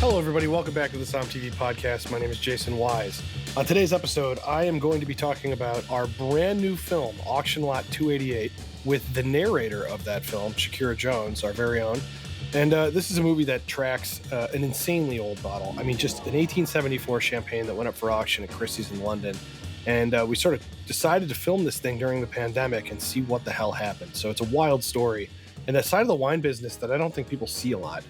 Hello, everybody. Welcome back to the SOMM TV podcast. My name is Jason Wise. On today's episode, I am going to be talking about our brand new film, Auction Lot 288, with the narrator of that film, Shakera Jones, our very own. And this is a movie that tracks an insanely old bottle. I mean, just an 1874 champagne that went up for auction at Christie's in London. And we sort of decided to film this thing during the pandemic and see what the hell happened. So it's a wild story. And a side of the wine business that I don't think people see a lot.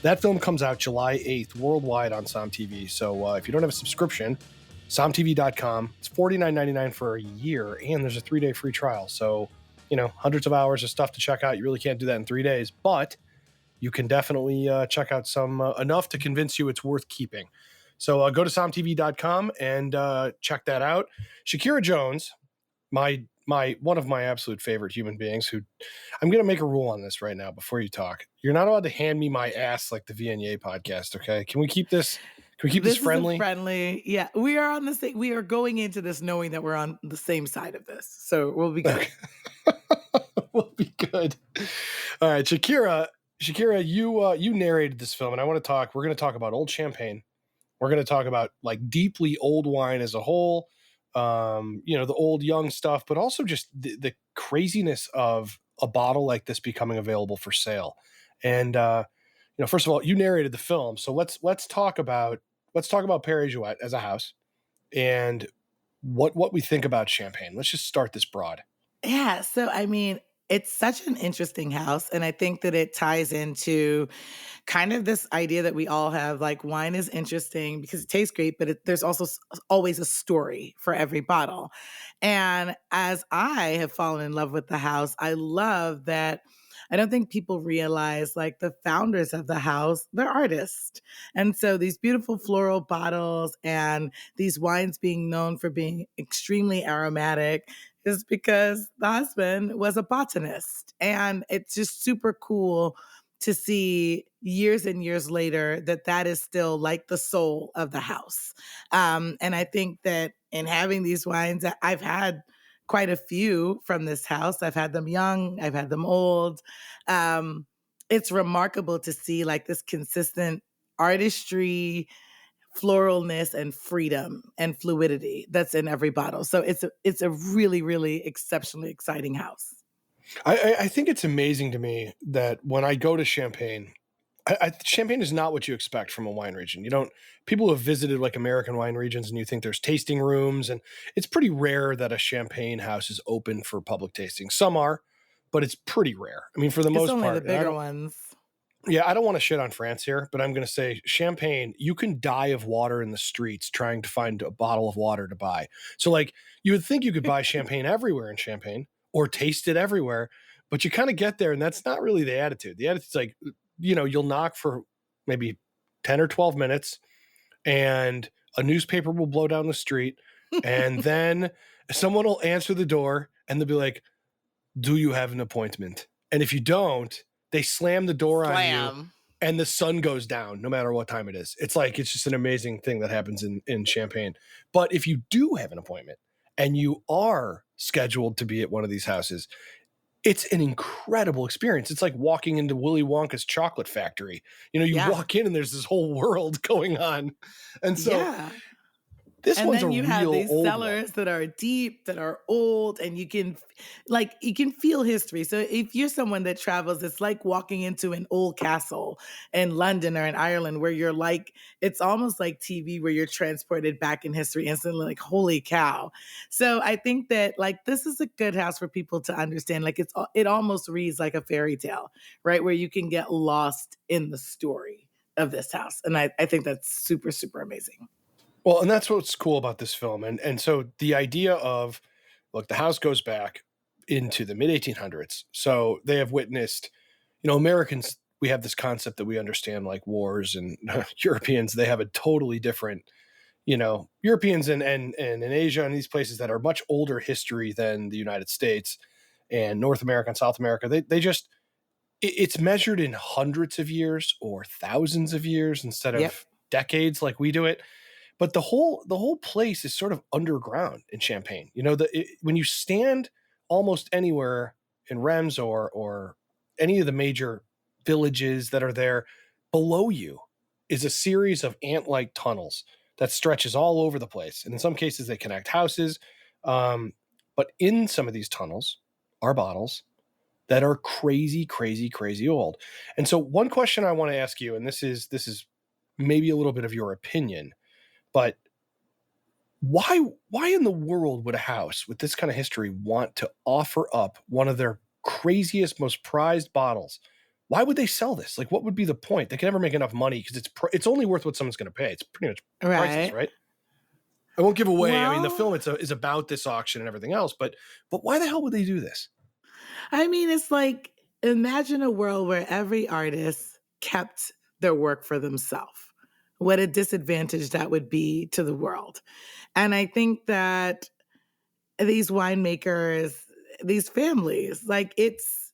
That film comes out July 8th worldwide on SOMM TV. So if you don't have a subscription, SOMMTV.com. It's $49.99 for a year, and there's a 3-day free trial. So, hundreds of hours of stuff to check out. You really can't do that in 3 days, but you can definitely check out some enough to convince you it's worth keeping. So go to SOMMTV.com and check that out. Shakera Jones, one of my absolute favorite human beings, who I'm going to make a rule on this right now before you talk. You're not allowed to hand me my ass like the Viognier podcast. Okay. Can we keep this friendly? Friendly. Yeah. We are on the same, we are going into this knowing that we're on the same side of this. So we'll be good. Okay. We'll be good. All right. Shakera, you narrated this film, and we're going to talk about old champagne. We're going to talk about like deeply old wine as a whole. The old young stuff, but also just the craziness of a bottle like this becoming available for sale. And first of all, you narrated the film, so let's talk about Perrier-Jouët as a house and what we think about champagne. Let's just start this broad. Yeah. So I mean, it's such an interesting house, and I think that it ties into kind of this idea that we all have, like wine is interesting because it tastes great, but there's also always a story for every bottle. And as I have fallen in love with the house, I love that I don't think people realize, like, the founders of the house, they're artists. And so these beautiful floral bottles and these wines being known for being extremely aromatic is because the husband was a botanist. And it's just super cool to see years and years later that is still like the soul of the house. And I think that in having these wines, I've had quite a few from this house. I've had them young, I've had them old. It's remarkable to see like this consistent artistry, floralness, and freedom and fluidity that's in every bottle. So it's a really, really exceptionally exciting house. I think it's amazing to me that when I go to Champagne, Champagne is not what you expect from a wine region. People have visited like American wine regions and you think there's tasting rooms, and it's pretty rare that a Champagne house is open for public tasting. Some are, but it's pretty rare. I mean, for the most part. It's only the bigger ones. Yeah, I don't want to shit on France here, but I'm going to say Champagne, you can die of water in the streets trying to find a bottle of water to buy. So like you would think you could buy Champagne everywhere in Champagne or taste it everywhere, but you kind of get there and that's not really the attitude. The attitude's like, you'll knock for maybe 10 or 12 minutes and a newspaper will blow down the street and then someone will answer the door and they'll be like, do you have an appointment? And if you don't, they slam the door on you and the sun goes down no matter what time it is. It's just an amazing thing that happens in Champagne. But if you do have an appointment and you are scheduled to be at one of these houses, it's an incredible experience. It's like walking into Willy Wonka's chocolate factory. Walk in and there's this whole world going on. And so this one's a real old one. And then you have these cellars that are deep, that are old, and you can feel history. So if you're someone that travels, it's like walking into an old castle in London or in Ireland where you're like, it's almost like TV where you're transported back in history instantly, like, holy cow. So I think that like this is a good house for people to understand. Like it almost reads like a fairy tale, right? Where you can get lost in the story of this house. And I think that's super, super amazing. Well, and that's what's cool about this film. And so the idea of, look, the house goes back into the mid-1800s. So they have witnessed, Americans, we have this concept that we understand like wars, and Europeans, they have a totally different, Europeans and in Asia and these places that are much older history than the United States and North America and South America. They just, it's measured in hundreds of years or thousands of years instead of decades like we do it. But the whole place is sort of underground in Champagne. When you stand almost anywhere in Reims or any of the major villages that are there, below you is a series of ant-like tunnels that stretches all over the place. And in some cases, they connect houses. But in some of these tunnels are bottles that are crazy, crazy, crazy old. And so one question I want to ask you, and this is maybe a little bit of your opinion, but why in the world would a house with this kind of history want to offer up one of their craziest, most prized bottles? Why would they sell this? Like, what would be the point? They can never make enough money because it's only worth what someone's going to pay. It's pretty much priceless, Right. right? I won't give away. I mean, the Well, film is about this auction and everything else, but why the hell would they do this? I mean, it's like imagine a world where every artist kept their work for themselves. What a disadvantage that would be to the world. And I think that these winemakers, these families, like it's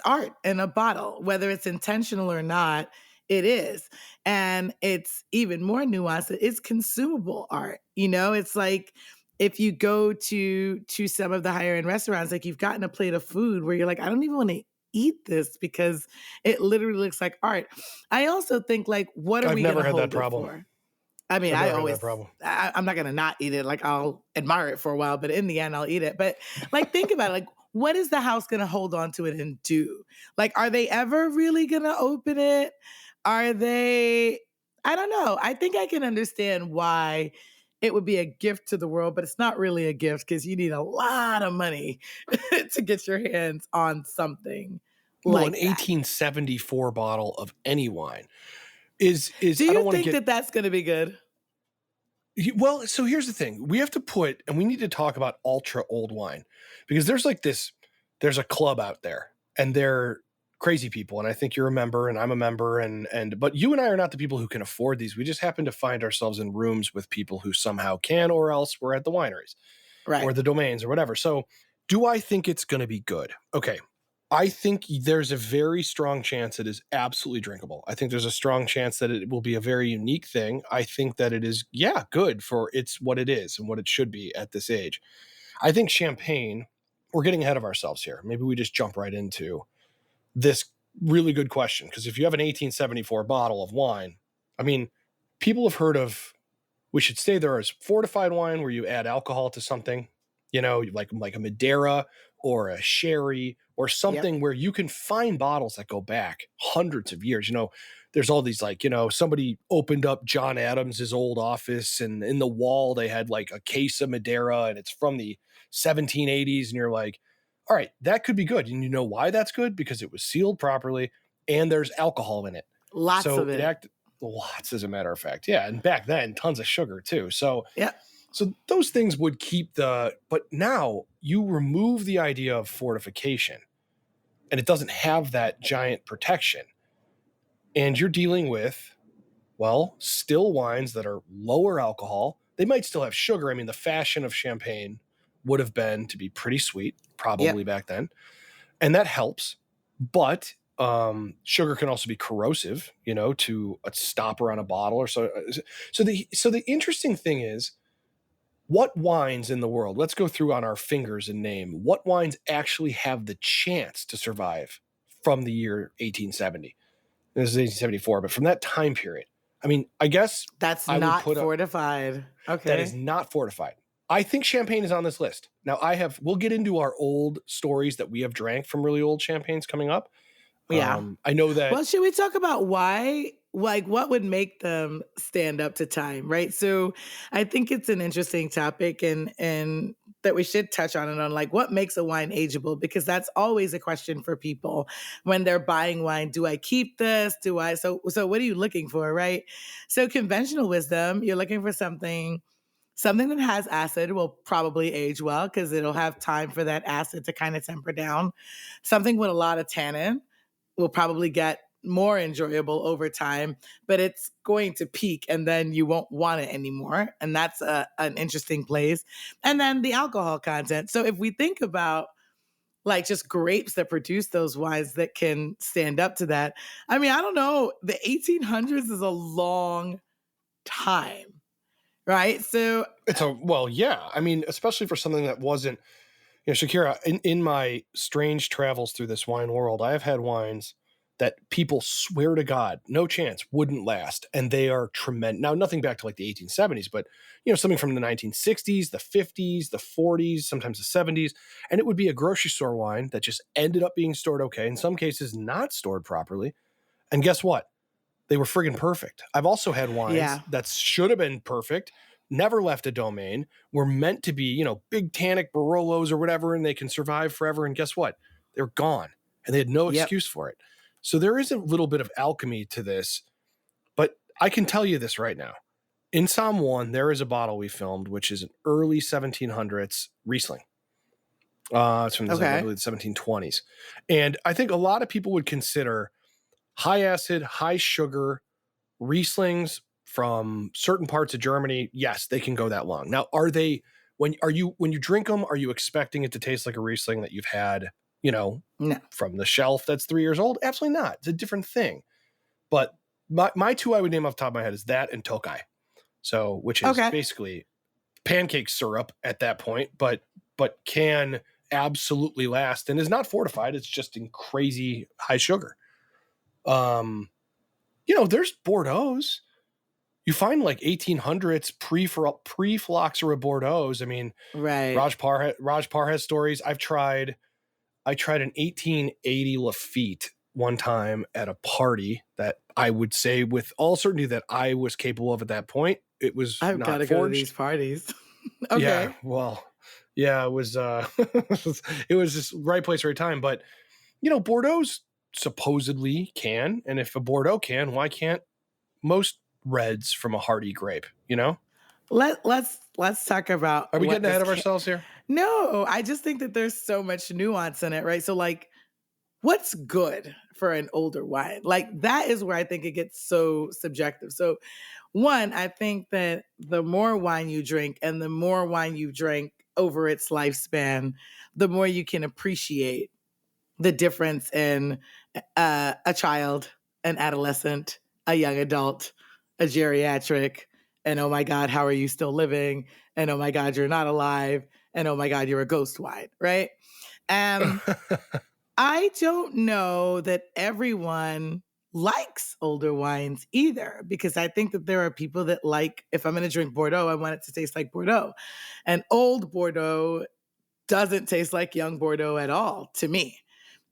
art in a bottle, whether it's intentional or not, it is. And it's even more nuanced. It's consumable art. It's like if you go to some of the higher end restaurants, like you've gotten a plate of food where you're like, I don't even want to eat this because it literally looks like art. I also think like, what are I've we never going to had that hold it problem. for? I mean, I've I never had always, that problem. I'm not going to not eat it. Like I'll admire it for a while, but in the end, I'll eat it. But like, think about it. Like, what is the house going to hold on to it and do? Like, are they ever really going to open it? Are they, I don't know. I think I can understand why it would be a gift to the world, but it's not really a gift because you need a lot of money to get your hands on something Well, an like that. 1874 bottle of any wine is Do I don't you want to think get that that's going to be good? well, so here's the thing. We have to put and we need to talk about ultra old wine because there's a club out there and they're crazy people and I think you're a member and I'm a member and but you and I are not the people who can afford these. We just happen to find ourselves in rooms with people who somehow can or else we're at the wineries Right. or the domains or whatever. So, do I think it's going to be good? Okay. I think there's a very strong chance it is absolutely drinkable. I think there's a strong chance that it will be a very unique thing. I think that it is, yeah, good for it's what it is and what it should be at this age. I think champagne, we're getting ahead of ourselves here. Maybe we just jump right into this really good question. Because if you have an 1874 bottle of wine, I mean, people have heard of, we should stay there as fortified wine where you add alcohol to something, like a Madeira or a sherry or Yep. something where you can find bottles that go back hundreds of years. There's all these somebody opened up John Adams's old office and in the wall they had like a case of Madeira and it's from the 1780s and you're like, all right, that could be good. And you know why that's good? Because it was sealed properly and there's alcohol in it. Lots So of it it. acted lots as a matter of fact. Yeah. And back then, tons of sugar too. So Yep. so those things would keep but now you remove the idea of fortification and it doesn't have that giant protection. And you're dealing with, well, still wines that are lower alcohol. They might still have sugar. I mean, the fashion of champagne would have been to be pretty sweet, probably Yep. back then. And that helps. But sugar can also be corrosive, to a stopper on a bottle or so. So the interesting thing is, what wines in the world, let's go through on our fingers and name, what wines actually have the chance to survive from the year 1870? This is 1874, but from that time period. I mean, I guess That's I would not put up fortified. that is Okay. not fortified. I think champagne is on this list. Now, we'll get into our old stories that we have drank from really old champagnes coming up. Yeah. I know that Well, should we talk about why? Like, what would make them stand up to time, right? So, I think it's an interesting topic, and that we should touch on it on like what makes a wine ageable, because that's always a question for people when they're buying wine. Do I keep this? Do I? So what are you looking for, right? So, conventional wisdom, you're looking for something that has acid will probably age well because it'll have time for that acid to kind of temper down. Something with a lot of tannin will probably get more enjoyable over time, but it's going to peak and then you won't want it anymore. And that's an interesting place. And then the alcohol content. So if we think about like just grapes that produce those wines that can stand up to that, I mean, I don't know, the 1800s is a long time, right? So yeah. I mean, especially for something that wasn't, Shakira, in my strange travels through this wine world, I have had wines that people swear to God, no chance, wouldn't last. And they are tremendous. Now, nothing back to like the 1870s, but something from the 1960s, the 50s, the 40s, sometimes the 70s. And it would be a grocery store wine that just ended up being stored okay. In some cases, not stored properly. And guess what? They were friggin' perfect. I've also had wines that should have been perfect, never left a domain, were meant to be, big tannic Barolos or whatever, and they can survive forever. And guess what? They're gone. And they had no excuse for it. So there is a little bit of alchemy to this. But I can tell you this right now. In SOMM 1, there is a bottle we filmed, which is an early 1700s Riesling. It's from I believe, the 1720s. And I think a lot of people would consider high acid, high sugar Rieslings from certain parts of Germany. Yes, they can go that long. Now, are they, when you drink them, are you expecting it to taste like a Riesling that you've had, No. from the shelf that's 3 years old? Absolutely not. It's a different thing. But my two I would name off the top of my head is that and Tokai. So, which is basically pancake syrup at that point, but can absolutely last and is not fortified. It's just in crazy high sugar. There's Bordeaux's. You find like 1800s pre-phylloxera Bordeaux's. I mean, right. Raj Parr has stories. I tried an 1880 Lafite one time at a party that I would say with all certainty that I was capable of at that point. It was I've got to go to these parties. Okay. Yeah, well, yeah, it was it was just right place, right time. But Bordeaux's supposedly can, and if a Bordeaux can, why can't most reds from a hardy grape? Let's talk about. Are we getting ahead of ourselves here? No, I just think that there's so much nuance in it, right? So like, what's good for an older wine? Like that is where I think it gets so subjective. So one, I think that the more wine you drink and the more wine you drink over its lifespan, the more you can appreciate the difference in a child, an adolescent, a young adult, a geriatric, and oh my God, how are you still living? And oh my God, you're not alive. And oh my God, you're a ghost wine, right? I don't know that everyone likes older wines either, because I think that there are people that like, if I'm going to drink Bordeaux, I want it to taste like Bordeaux. And old Bordeaux doesn't taste like young Bordeaux at all to me.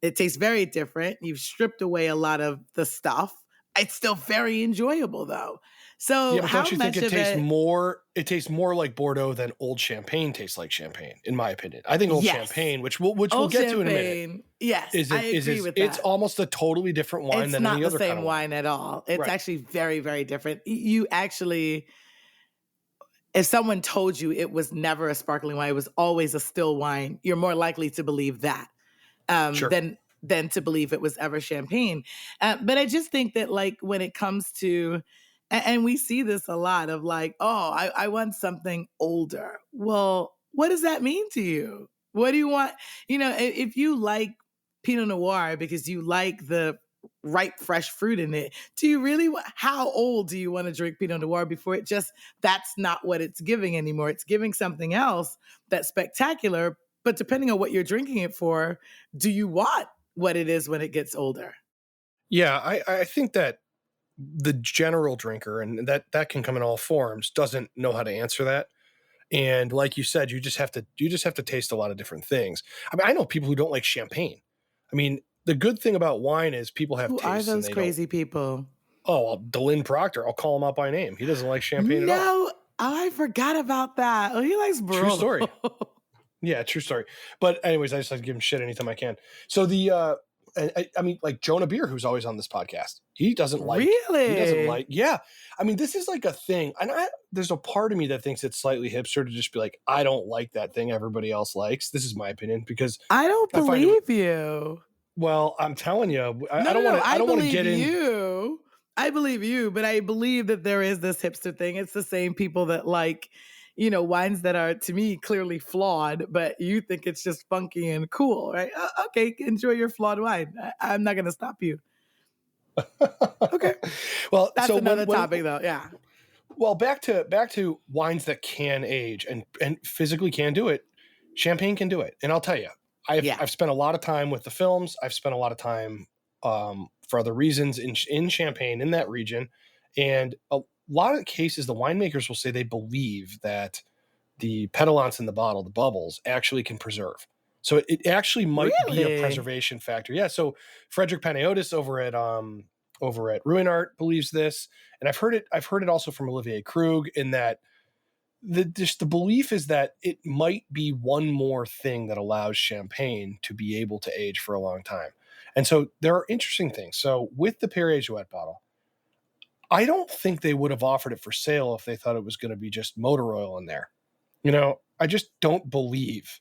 It tastes very different. You've stripped away a lot of the stuff. It's still very enjoyable though. So yeah, but how don't you much think it of tastes it, more? It tastes more like Bordeaux than old Champagne tastes like Champagne, in my opinion. I think old Champagne, which we'll get to in a minute. Yes, I agree with that. It's almost a totally different wine than any other kind of wine. It's not the same wine at all. It's actually very, very different. You actually, if someone told you it was never a sparkling wine, it was always a still wine, you're more likely to believe that than to believe it was ever champagne. But I just think that like when it comes to, and we see this a lot of like, oh, I want something older. Well, what does that mean to you? What do you want? If you like Pinot Noir because you like the ripe, fresh fruit in it, do you really how old do you want to drink Pinot Noir before that's not what it's giving anymore? It's giving something else that's spectacular, but depending on what you're drinking it for, do you want what it is when it gets older? Yeah, I think that the general drinker, and that can come in all forms, doesn't know how to answer that. And like you said, you just have to taste a lot of different things. I mean, I know people who don't like champagne. I mean, the good thing about wine is people have Who tastes. Are those crazy people? Oh, Delin Proctor. I'll call him out by name. He doesn't like champagne at all. No, I forgot about that. Oh, he likes Barolo. True story. Yeah, true story. But anyways, I just like to give him shit anytime I can. So I mean, like Jonah Beer, who's always on this podcast, he doesn't like. Really? He doesn't like. Yeah, I mean, this is like a thing, and there's a part of me that thinks it's slightly hipster to just be like, I don't like that thing everybody else likes. This is my opinion because I don't believe you. Well, I'm telling you, I don't want to. I don't want to get in. You. I believe you, but I believe that there is this hipster thing. It's the same people that like, wines that are, to me, clearly flawed, but you think it's just funky and cool, right? Okay, enjoy your flawed wine. I'm not going to stop you. Okay. Well, that's another topic, though. Yeah. Well, back to wines that can age and physically can do it. Champagne can do it, and I'll tell you, I've spent a lot of time with the films. I've spent a lot of time for other reasons in Champagne, in that region. And a lot of cases, the winemakers will say they believe that the pétillants in the bottle, the bubbles, actually can preserve. So it actually might be a preservation factor. Yeah. So Frederick Panayotis over at Ruinart believes this, and I've heard it also from Olivier Krug, in that the belief is that it might be one more thing that allows champagne to be able to age for a long time. And so there are interesting things. So with the Perrier-Jouët bottle, I don't think they would have offered it for sale if they thought it was going to be just motor oil in there. I just don't believe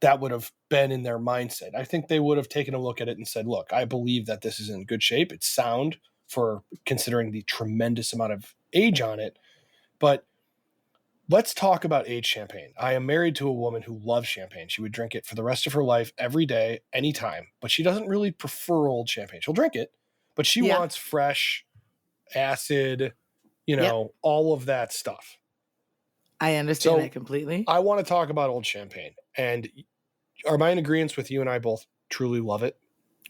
that would have been in their mindset. I think they would have taken a look at it and said, look, I believe that this is in good shape. It's sound for considering the tremendous amount of age on it. But let's talk about aged champagne. I am married to a woman who loves champagne. She would drink it for the rest of her life, every day, anytime. But she doesn't really prefer old champagne. She'll drink it, but she wants fresh, acid, all of that stuff. I understand that completely. I want to talk about old champagne. And are my in agreement with you and I both truly love it?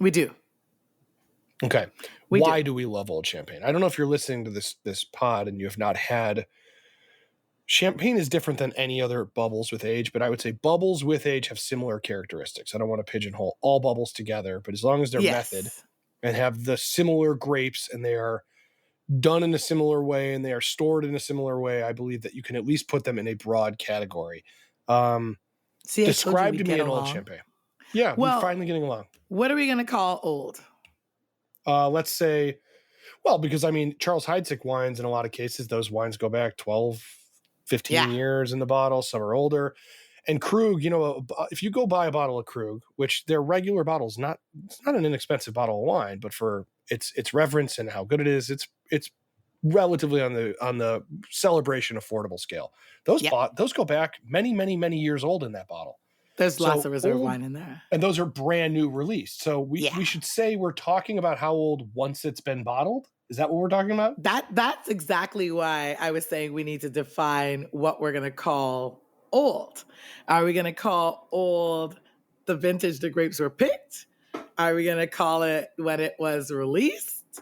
We do. Okay. Why do we love old champagne? I don't know if you're listening to this pod and you have not had... Champagne is different than any other bubbles with age, but I would say bubbles with age have similar characteristics. I don't want to pigeonhole all bubbles together, but as long as they're method and have the similar grapes and they are done in a similar way and they are stored in a similar way, I believe that you can at least put them in a broad category. Describe to me an old champagne. Yeah, we're finally getting along. What are we going to call old? Let's say, because Charles Heidsieck wines, in a lot of cases, those wines go back 12, 15 years in the bottle. Some are older. And Krug, if you go buy a bottle of Krug, which their regular bottle is it's not an inexpensive bottle of wine, but for its reverence and how good it is, it's relatively on the celebration affordable scale. Those go back many, many, many years old in that bottle. There's lots of reserve wine in there. And those are brand new released. So we should say we're talking about how old once it's been bottled. Is that what we're talking about? That's exactly why I was saying we need to define what we're going to call old. Are we going to call old the vintage the grapes were picked? Are we going to call it when it was released?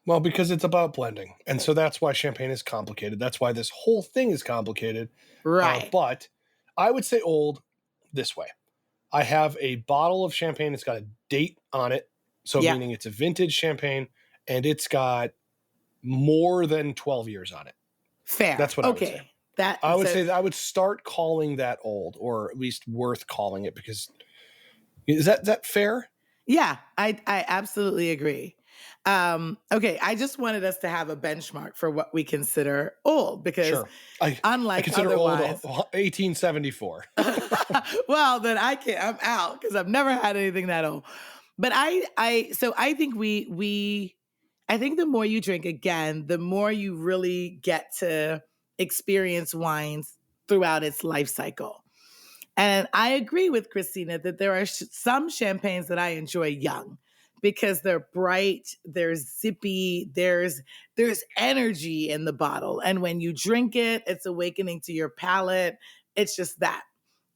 Well, because it's about blending. And so that's why champagne is complicated. That's why this whole thing is complicated. Right. But I would say old this way. I have a bottle of champagne. It's got a date on it. So meaning it's a vintage champagne. And it's got more than 12 years on it. Fair. That's what I would say. I would say that I would start calling that old, or at least worth calling it, because is that fair? Yeah, I absolutely agree. Okay, I just wanted us to have a benchmark for what we consider old, because unlike I consider otherwise, old 1874. Well, then I'm out, because I've never had anything that old. But I think the more you drink, again, the more you really get to experience wines throughout its life cycle. And I agree with Christina that there are some champagnes that I enjoy young, because they're bright, they're zippy, there's energy in the bottle. And when you drink it, it's awakening to your palate. It's just that.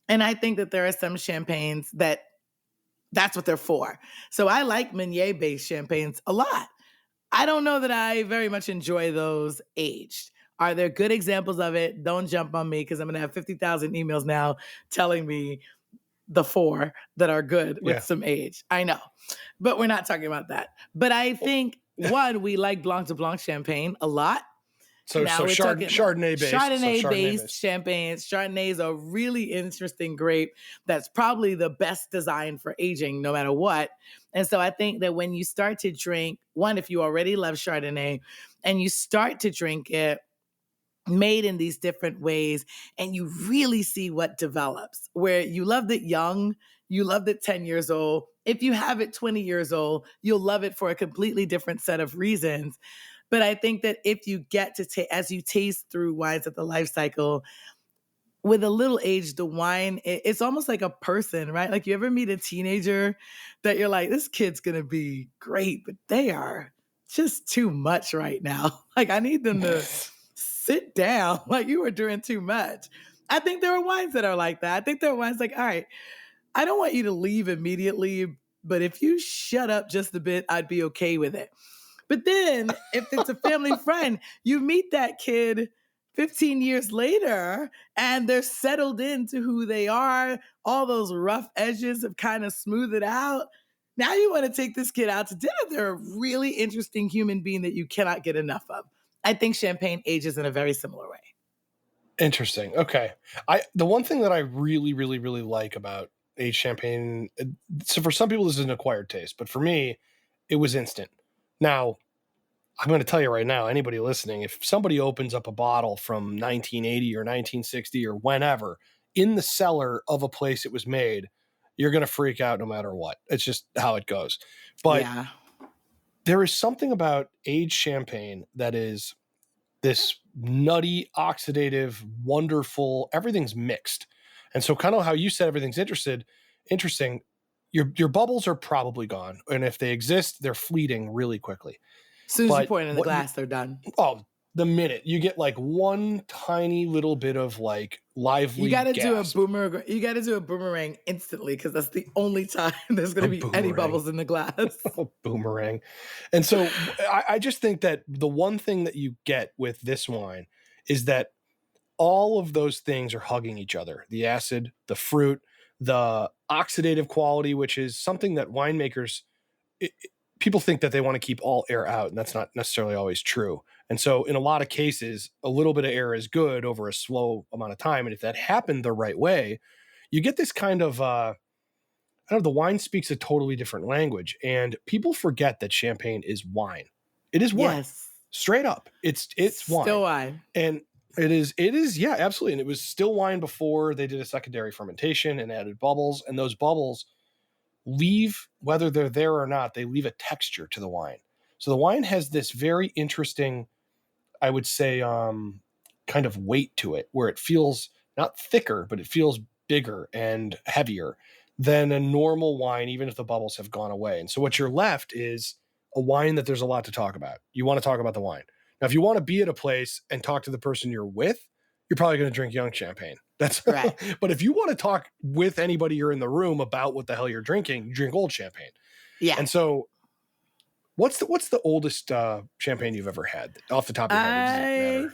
And I think that there are some champagnes that's what they're for. So I like Meunier-based champagnes a lot. I don't know that I very much enjoy those aged. Are there good examples of it? Don't jump on me, because I'm going to have 50,000 emails now telling me the 4 that are good with some age. I know, but we're not talking about that. But I think, one, we like Blanc de Blanc champagne a lot. So Chardonnay-based. Chardonnay-based champagnes. Chardonnay is a really interesting grape that's probably the best designed for aging, no matter what. And so I think that when you start to drink, one, if you already love Chardonnay, and you start to drink it made in these different ways, and you really see what develops, where you loved it young, you loved it 10 years old. If you have it 20 years old, you'll love it for a completely different set of reasons. But I think that if you get to as you taste through wines at the life cycle, with a little age, the wine, it's almost like a person, right? Like, you ever meet a teenager that you're like, this kid's going to be great, but they are just too much right now. Like, I need them to sit down. Like, you were doing too much. I think there are wines that are like that. I think there are wines like, all right, I don't want you to leave immediately, but if you shut up just a bit, I'd be okay with it. But then if it's a family friend, you meet that kid 15 years later and they're settled into who they are. All those rough edges have kind of smoothed it out. Now you want to take this kid out to dinner. They're a really interesting human being that you cannot get enough of. I think champagne ages in a very similar way. Interesting. Okay. The one thing that I really, really, really like about aged champagne, so for some people this is an acquired taste, but for me, it was instant. Now, I'm going to tell you right now, anybody listening, if somebody opens up a bottle from 1980 or 1960 or whenever in the cellar of a place it was made, you're going to freak out no matter what. It's just how it goes. But yeah, there is something about aged champagne that is this nutty, oxidative, wonderful, everything's mixed. And so kind of how you said everything's interesting, your bubbles are probably gone. And if they exist, they're fleeting really quickly. as soon as you pour it in the glass, they're done. Oh, the minute you get like one tiny little bit of like lively, you got to do a gasp. boomerang. You got to do a boomerang instantly because that's the only time there's going to be any bubbles in the glass. Boomerang. And so I just think that the one thing that you get with this wine is that all of those things are hugging each other. The acid, the fruit, the oxidative quality, which is something that winemakers, people think that they want to keep all air out, and that's not necessarily always true. And so in a lot of cases, a little bit of air is good over a slow amount of time. And if that happened the right way, you get this kind of, I don't know, the wine speaks a totally different language. And people forget that champagne is wine. It is wine. Yes. Straight up. It's wine. Still wine. And it is, yeah, absolutely. And it was still wine before they did a secondary fermentation and added bubbles. And those bubbles leave, whether they're there or not, they leave a texture to the wine. So the wine has this very interesting, I would say, kind of weight to it, where it feels not thicker, but it feels bigger and heavier than a normal wine, even if the bubbles have gone away. And so what you're left is a wine that there's a lot to talk about. You want to talk about the wine. Now, if you want to be at a place and talk to the person you're with, you're probably going to drink young champagne. That's right. But if you want to talk with anybody you're in the room about what the hell you're drinking, you drink old champagne. Yeah. And so what's the oldest champagne you've ever had off the top of your head?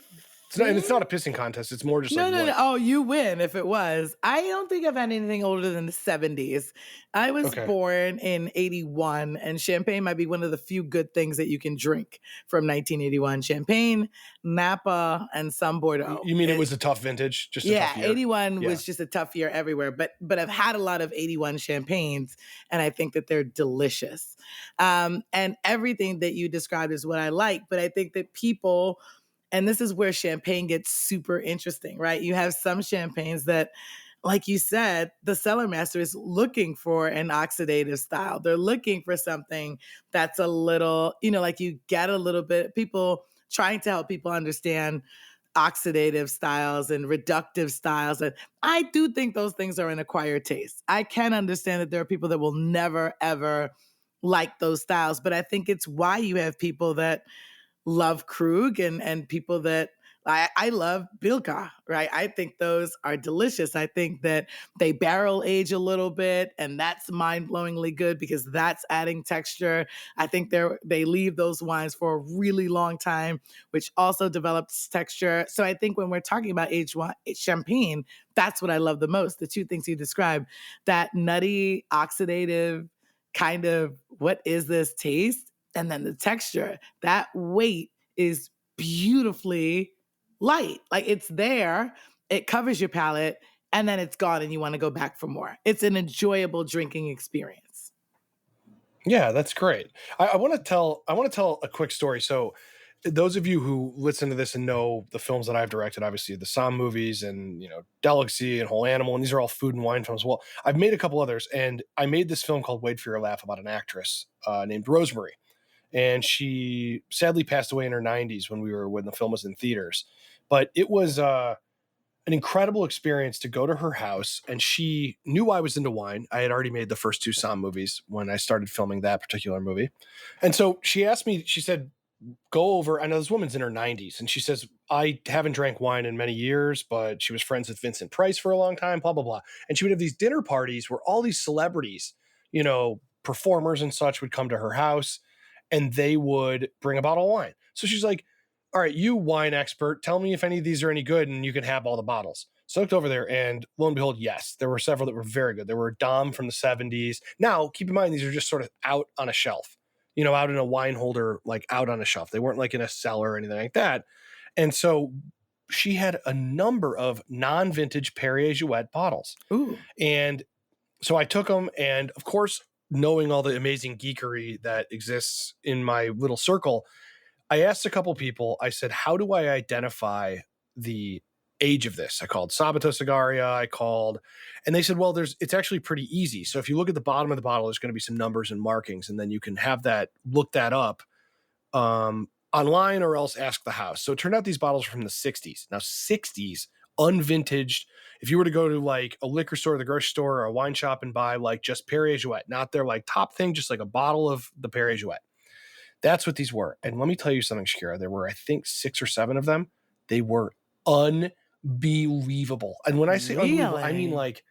It's not a pissing contest. It's more just no. Oh, you win if it was. I don't think I've had anything older than the 70s. I was born in 81, and champagne might be one of the few good things that you can drink from 1981. Champagne, Napa, and some Bordeaux. You mean it was a tough vintage? Just a tough year? 81 was just a tough year everywhere. But I've had a lot of 81 champagnes, and I think that they're delicious. And everything that you described is what I like. But I think that people... And this is where champagne gets super interesting, right? You have some champagnes that, like you said, the cellar master is looking for an oxidative style. They're looking for something that's a little, like you get a little bit, people trying to help people understand oxidative styles and reductive styles. And I do think those things are an acquired taste. I can understand that there are people that will never, ever like those styles, but I think it's why you have people that love Krug and people that I love Bilka, right? I think those are delicious. I think that they barrel age a little bit, and that's mind-blowingly good because that's adding texture. I think they leave those wines for a really long time, which also develops texture. So I think when we're talking about aged wine, champagne, that's what I love the most. The two things you described, that nutty, oxidative kind of what is this taste? And then the texture, that weight is beautifully light. Like it's there, it covers your palate, and then it's gone and you want to go back for more. It's an enjoyable drinking experience. Yeah, that's great. I want to tell a quick story. So those of you who listen to this and know the films that I've directed, obviously the SOMM movies and, Delicacy and Whole Animal, and these are all food and wine films. Well, I've made a couple others, and I made this film called Wait for Your Laugh about an actress named Rosemary. And she sadly passed away in her 90s when the film was in theaters. But it was an incredible experience to go to her house. And she knew I was into wine. I had already made the first two SOMM movies when I started filming that particular movie. And so she asked me, she said, go over. I know this woman's in her 90s. And she says, I haven't drank wine in many years, but she was friends with Vincent Price for a long time, blah, blah, blah. And she would have these dinner parties where all these celebrities, performers and such would come to her house and they would bring a bottle of wine. So she's like, all right, you wine expert, tell me if any of these are any good and you can have all the bottles. So I looked over there and lo and behold, yes, there were several that were very good. There were Dom from the 70s. Now, keep in mind, these are just sort of out on a shelf, out in a wine holder, like out on a shelf. They weren't like in a cellar or anything like that. And so she had a number of non-vintage Perrier-Jouët bottles. Ooh. And so I took them, and of course, knowing all the amazing geekery that exists in my little circle, I asked a couple people, I said, how do I identify the age of this? I called Sabato Cigaria, and they said, well, it's actually pretty easy. So if you look at the bottom of the bottle, there's going to be some numbers and markings, and then you can look that up online or else ask the house. So it turned out these bottles are from the 60s. Now, 60s, unvintaged. If you were to go to like a liquor store, the grocery store, or a wine shop and buy like just Perrier-Jouët, not their like top thing, just like a bottle of the Perrier-Jouët. That's what these were. And let me tell you something, Shakera. There were, I think, 6 or 7 of them. They were unbelievable. And when I say unbelievable, I mean like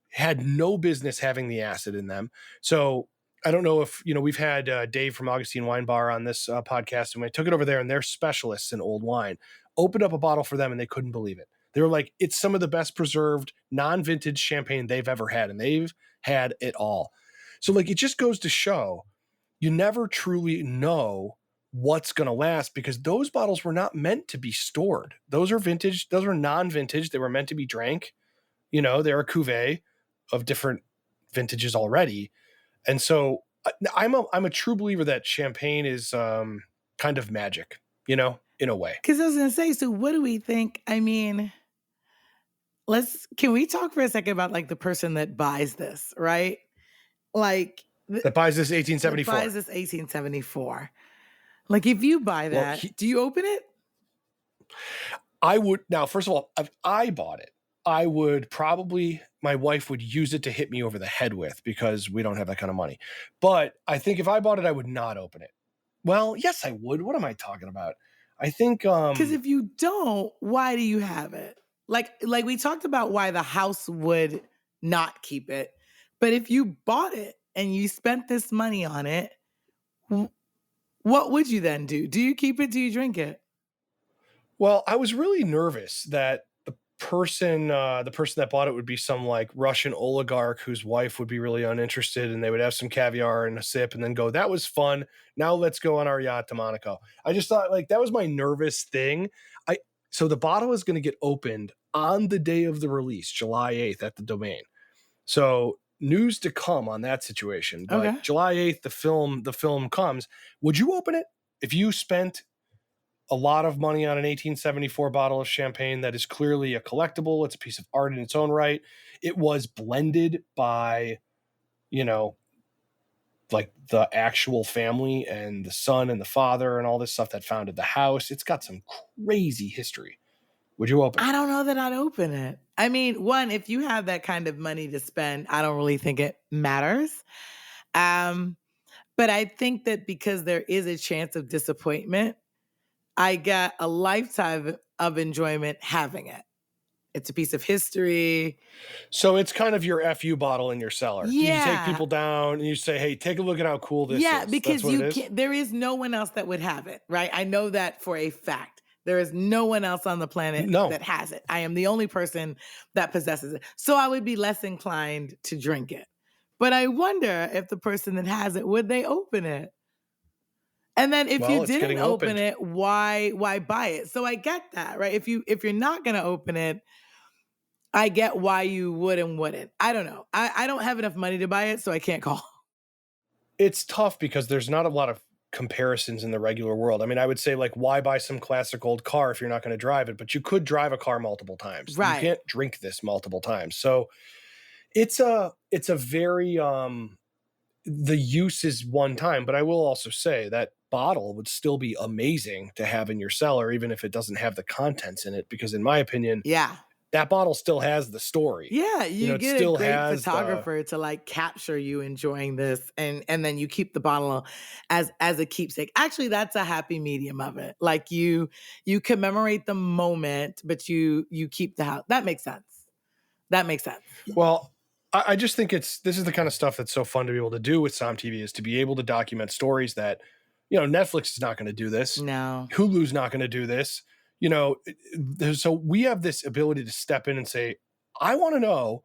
had no business having the acid in them. So I don't know if, we've had Dave from Augustine Wine Bar on this podcast, and I took it over there, and they're specialists in old wine. Opened up a bottle for them, and they couldn't believe it. They were like, it's some of the best preserved non-vintage champagne they've ever had, and they've had it all. So like, it just goes to show you never truly know what's going to last, because those bottles were not meant to be stored. Those are vintage. Those are non-vintage. They were meant to be drank. They're a cuvee of different vintages already. And so I'm a true believer that champagne is kind of magic, in a way. Because I was going to say, so what do we think? I mean, can we talk for a second about like the person that buys this, right? Like that buys this 1874. That buys this 1874. Like if you buy that, do you open it? I would. Now, first of all, if I bought it, I would probably, my wife would use it to hit me over the head with, because we don't have that kind of money. But I think if I bought it, I would not open it. Well, yes, I would. What am I talking about? I think because if you don't, why do you have it? Like we talked about why the house would not keep it. But if you bought it and you spent this money on it, what would you then do? Do you keep it? Do you drink it? Well, I was really nervous that the person that bought it would be some like Russian oligarch whose wife would be really uninterested, and they would have some caviar and a sip and then go, that was fun. Now let's go on our yacht to Monaco. I just thought like that was my nervous thing. So the bottle is going to get opened on the day of the release, July 8th at the Domain. So news to come on that situation. But okay. July 8th, the film comes. Would you open it if you spent a lot of money on an 1874 bottle of champagne that is clearly a collectible? It's a piece of art in its own right. It was blended by, like the actual family and the son and the father and all this stuff that founded the house. It's got some crazy history. Would you open it? I don't know that I'd open it. I mean, one, if you have that kind of money to spend, I don't really think it matters. But I think that because there is a chance of disappointment, I got a lifetime of enjoyment having it. It's a piece of history. So it's kind of your FU bottle in your cellar. Yeah. You take people down and you say, hey, take a look at how cool this is. Yeah, because there is no one else that would have it, right? I know that for a fact. There is no one else on the planet that has it. I am the only person that possesses it. So I would be less inclined to drink it. But I wonder if the person that has it, would they open it? And then if you didn't open it, why buy it? So I get that, right? If you're not going to open it, I get why you would and wouldn't. I don't know. I don't have enough money to buy it, so I can't call. It's tough because there's not a lot of comparisons in the regular world. I mean, I would say like, why buy some classic old car if you're not going to drive it? But you could drive a car multiple times. Right. You can't drink this multiple times. So it's a very, the use is one time, but I will also say that bottle would still be amazing to have in your cellar, even if it doesn't have the contents in it, because in my opinion, that bottle still has the story. Yeah, you get a great photographer to like capture you enjoying this, and then you keep the bottle as a keepsake. Actually, that's a happy medium of it. Like you commemorate the moment, but you keep the house. That makes sense. Well, I just think this is the kind of stuff that's so fun to be able to do with SOMM TV, is to be able to document stories that, Netflix is not going to do this. No. Hulu's not going to do this. So we have this ability to step in and say, I want to know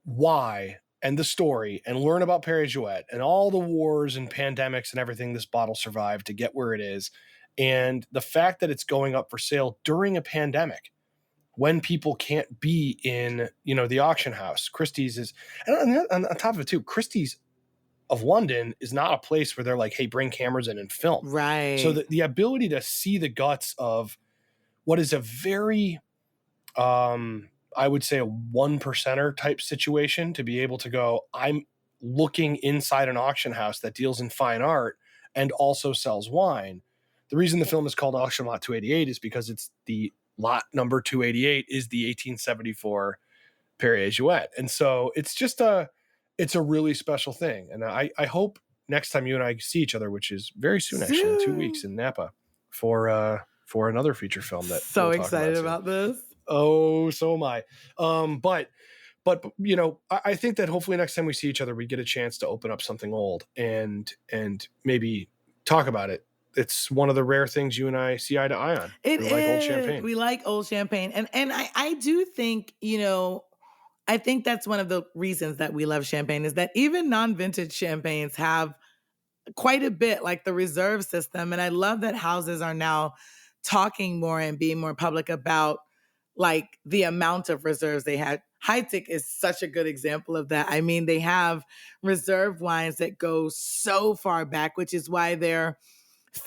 why and the story and learn about Perrier-Jouët and all the wars and pandemics and everything this bottle survived to get where it is. And the fact that it's going up for sale during a pandemic when people can't be in, the auction house. Christie's is, and on top of it too, Christie's of London is not a place where they're like, hey, bring cameras in and film. Right. So the ability to see the guts of what is a very, I would say, a 1%er type situation, to be able to go, I'm looking inside an auction house that deals in fine art and also sells wine. The reason the film is called Auction Lot 288 is because it's the lot number 288 is the 1874 Perrier-Jouët. And so it's a really special thing. And I hope next time you and I see each other, which is very soon, actually, in 2 weeks in Napa, for another feature film that so we'll talk excited about this. Oh, so am I. But I think that hopefully next time we see each other, we get a chance to open up something old and maybe talk about it. It's one of the rare things you and I see eye to eye on. We like old champagne. We like old champagne. And I do think, I think that's one of the reasons that we love champagne, is that even non-vintage champagnes have quite a bit, like the reserve system. And I love that houses are now talking more and being more public about like the amount of reserves they had. Heidsieck is such a good example of that. I mean, they have reserve wines that go so far back, which is why they're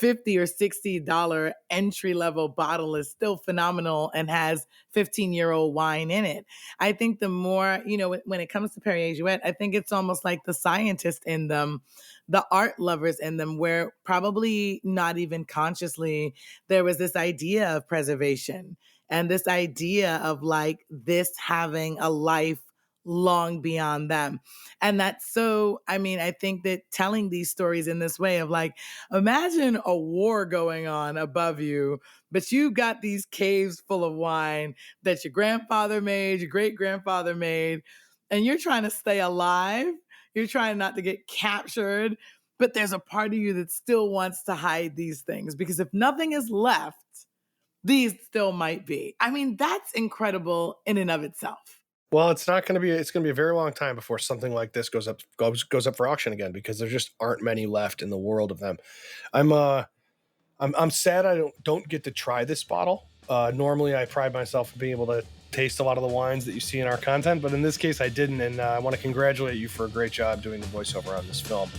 $50 or $60 entry-level bottle is still phenomenal and has 15-year-old wine in it. I think the more, when it comes to Perrier-Jouët, I think it's almost like the scientist in them, the art lovers in them, where probably not even consciously there was this idea of preservation and this idea of like this having a life long beyond them. And that's so, I think that telling these stories in this way of like, imagine a war going on above you, but you've got these caves full of wine that your grandfather made, your great-grandfather made, and you're trying to stay alive. You're trying not to get captured, but there's a part of you that still wants to hide these things, because if nothing is left, these still might be. That's incredible in and of itself. Well, it's going to be a very long time before something like this goes up for auction again, because there just aren't many left in the world of them. I'm sad I don't get to try this bottle. Normally I pride myself on being able to taste a lot of the wines that you see in our content, but in this case I didn't, and I want to congratulate you for a great job doing the voiceover on this film.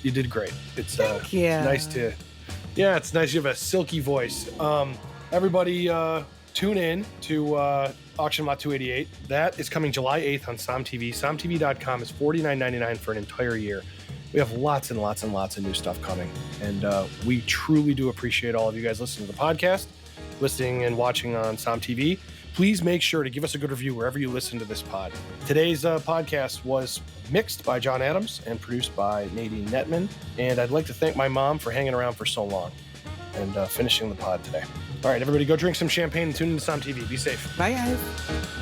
You did great. It's nice to, it's nice. You have a silky voice. Everybody tune in to Auction Lot 288. That is coming July 8th on SOMM TV. SOMMTV.com is $49.99 for an entire year. We have lots and lots and lots of new stuff coming. And we truly do appreciate all of you guys listening to the podcast, listening and watching on SOMM TV. Please make sure to give us a good review wherever you listen to this pod. Today's podcast was mixed by John Adams and produced by Nadine Netman. And I'd like to thank my mom for hanging around for so long and finishing the pod today. All right, everybody, go drink some champagne and tune into SOMM TV. Be safe. Bye, guys.